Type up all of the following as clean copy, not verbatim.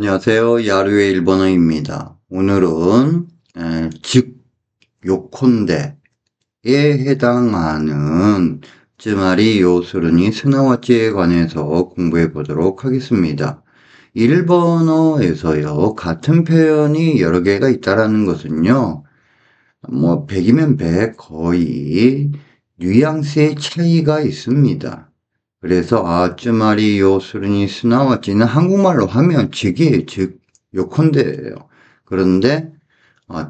안녕하세요. 야루의 일본어입니다. 오늘은 즉 요컨대에 해당하는 쯔마리 요스르니 스나와찌에 관해서 공부해 보도록 하겠습니다. 일본어에서요, 같은 표현이 여러 개가 있다라는 것은요, 100이면 100, 거의 뉘앙스의 차이가 있습니다. 그래서 쯔마리 요스르니 스나와찌는 한국말로 하면 즉이에요. 즉 요컨대예요. 그런데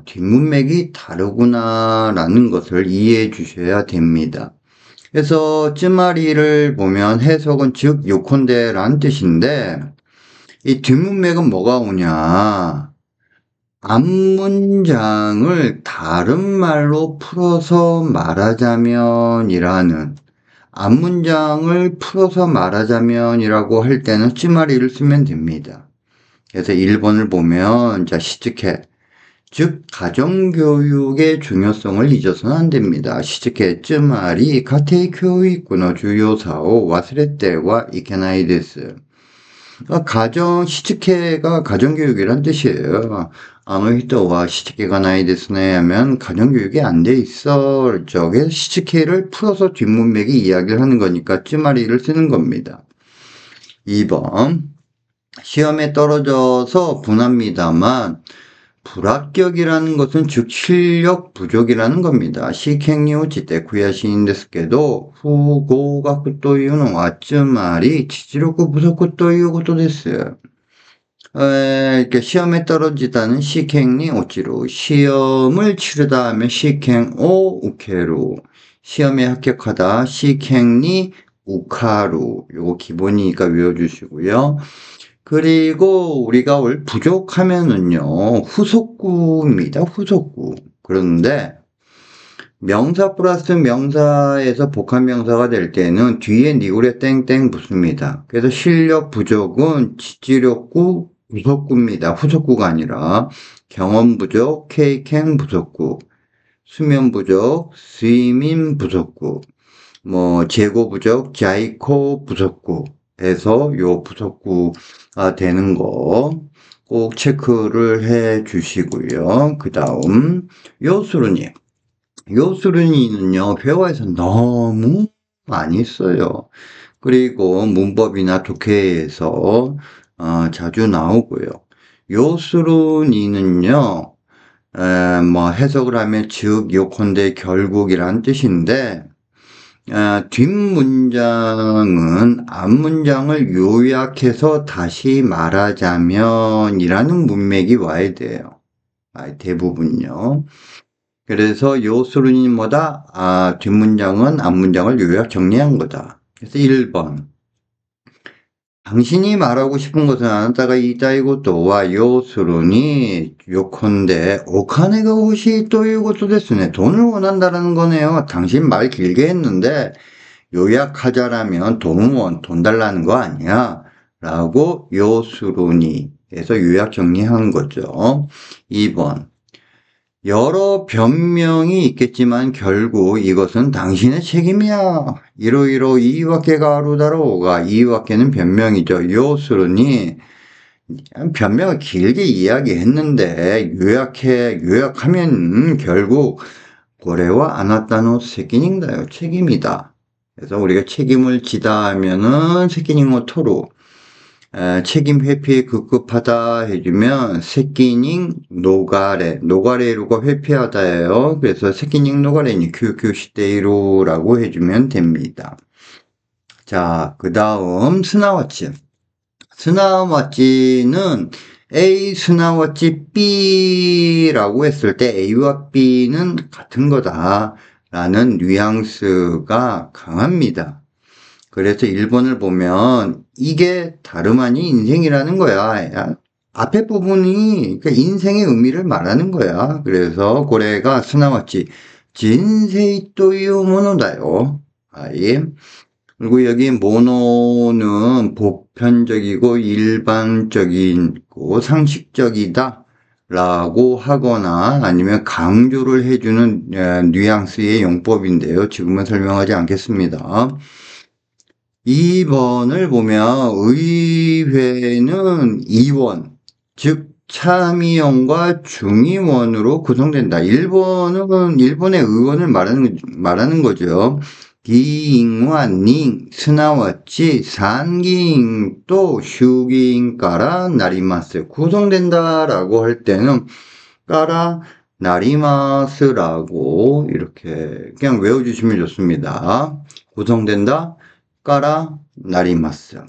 뒷문맥이 다르구나라는 것을 이해해 주셔야 됩니다. 그래서 쯔마리를 보면 해석은 즉 요컨대라는 뜻인데, 이 뒷문맥은 뭐가 오냐, 앞문장을 다른 말로 풀어서 말하자면이라는, 앞문장을 풀어서 말하자면이라고 할 때는 쯔마리를 쓰면 됩니다. 그래서 1번을 보면, 자, 시즈케. 즉, 가정교육의 중요성을 잊어서는 안 됩니다. 시즈케, 쯔마리, 가테이 교육의 주요사오, 와스레테와 이케나이 데스. 시즈케가 가정교육이란 뜻이에요. 아노히토와 시즈케가 나이 데스네 하면 가정교육이 안 돼 있어. 저게 시즈케를 풀어서 뒷문맥이 이야기를 하는 거니까 쯔마리를 쓰는 겁니다. 2번. 시험에 떨어져서 분합니다만 불합격이라는 것은 즉 실력 부족이라는 겁니다. 시행리우치 때 구야시인데스케도 후고가쿠というのはつまり実力不足ということです。 이렇게 시험에 떨어지다는 시행리 오치로, 시험을 치르다 하면 시행오 우케루, 시험에 합격하다 시행리 우카루. 요거 기본이니까 외워주시고요. 그리고 우리가 올 부족하면은요, 후속구입니다. 후속구. 그런데 명사 플러스 명사에서 복합명사가 될 때는 뒤에 니구레 땡땡 붙습니다. 그래서 실력 부족은 지지력구 후속구입니다. 후속구가 아니라 경험 부족, 케이켄 부속구, 수면 부족, 스위민 부속구, 재고 부족, 자이코 부속구 해서 요 부속구가 되는 거 꼭 체크를 해 주시고요. 그 다음 요수르니. 요수르니는요, 회화에서 너무 많이 써요. 그리고 문법이나 독해에서 자주 나오고요. 요수르니는요, 해석을 하면 즉 요컨대 결국이란 뜻인데, 뒷문장은 앞문장을 요약해서 다시 말하자면이라는 문맥이 와야 돼요. 대부분요. 그래서 요수르니 뭐다? 뒷문장은 앞문장을 요약 정리한 거다. 그래서 1번. 당신이 말하고 싶은 것은 아나타가 이다이고토와 요수르니 요컨대 오카네가 호시 또 이것도 됐으네. 돈을 원한다라는 거네요. 당신 말 길게 했는데 요약하자라면 돈 달라는 거 아니야? 라고 요수르니에서 요약 정리한 거죠. 2번. 여러 변명이 있겠지만 결국 이것은 당신의 책임이야. 이러이러 이와케가 아루다로가, 이와케는 변명이죠. 요스르니 변명을 길게 이야기했는데 요약하면 결국 고래와 아나타노 세끼닝다요. 책임이다. 그래서 우리가 책임을 지다 하면은 세끼닝 토로, 책임 회피에 급급하다 해주면 세끼닝 노가레루가 회피하다예요. 그래서 세끼닝 노가레니 규규시대이루라고 해주면 됩니다. 자, 그 다음 스나와찌는 A 스나와찌 B라고 했을 때 A와 B는 같은 거다 라는 뉘앙스가 강합니다. 그래서 1번을 보면 이게 다름 아닌 인생이라는 거야. 앞에 부분이 인생의 의미를 말하는 거야. 그래서 고래가 스나와찌 진세이 또유 모노다요. 그리고 여기 모노는 보편적이고 일반적이고 상식적이다 라고 하거나 아니면 강조를 해주는 뉘앙스의 용법인데요. 지금은 설명하지 않겠습니다. 2번을 보면 의회는 2원, 즉 참의원과 중의원으로 구성된다. 일본의 의원을 말하는 거죠. 기인과 닝, 스나와치 산기인 또 슈기인가라 나리마스. 구성된다라고 할 때는 까라 나리마스라고 이렇게 그냥 외워주시면 좋습니다. 구성된다, 까라 나리마스.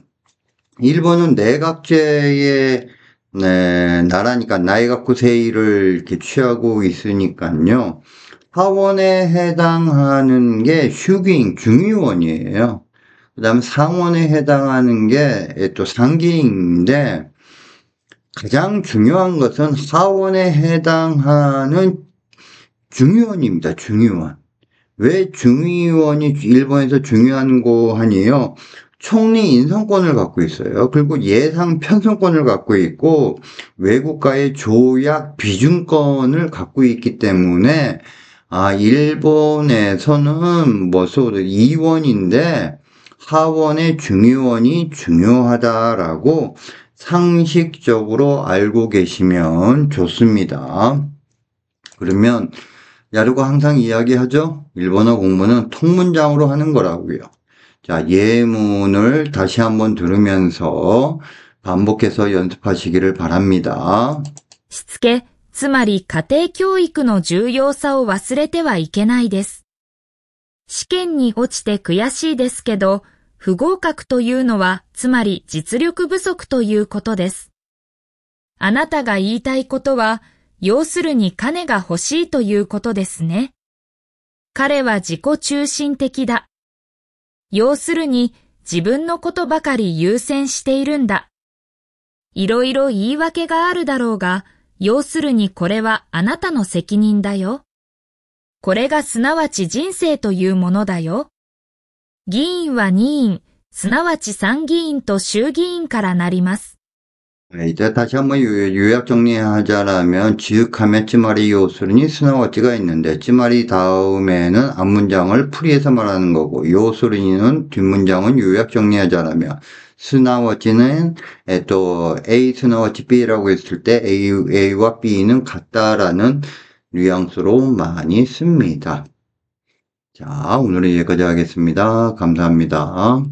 일본은 내각제의 나라니까 나이가쿠 세이를 이렇게 취하고 있으니까요. 하원에 해당하는 게 슈기인 중의원이에요. 그 다음에 상원에 해당하는 게 또 상기인인데 가장 중요한 것은 하원에 해당하는 중의원입니다. 중의원. 왜 중의원이 일본에서 중요한 거 하니요? 총리 인선권을 갖고 있어요. 그리고 예상 편성권을 갖고 있고 외국과의 조약 비준권을 갖고 있기 때문에 일본에서는 이원인데 하원의 중의원이 중요하다라고 상식적으로 알고 계시면 좋습니다. 그러면 야루가 항상 이야기하죠. 일본어 공부는 통문장으로 하는 거라고요. 자, 예문을 다시 한번 들으면서 반복해서 연습하시기를 바랍니다. しつけ、つまり家庭教育の重要さを忘れてはいけないです。試験に落ちて悔しいですけど、不合格というのはつまり実力不足ということです。あなたが言いたいことは、要するに金が欲しいということですね。彼は自己中心的だ。要するに自分のことばかり優先しているんだ。いろいろ言い訳があるだろうが、要するにこれはあなたの責任だよ。これがすなわち人生というものだよ。議員は2院、すなわち参議院と衆議院からなります。 이제 다시 한번 요약 정리하자라면 지읒하면 찌마리 요술이 스나와찌가 있는데 찌마리 다음에는 앞문장을 풀이해서 말하는 거고 요술이는 뒷문장은 요약 정리하자라면 스나와찌는 또 A 스나와찌 B라고 했을 때 A와 B는 같다라는 뉘앙스로 많이 씁니다. 자, 오늘은 여기까지 하겠습니다. 감사합니다.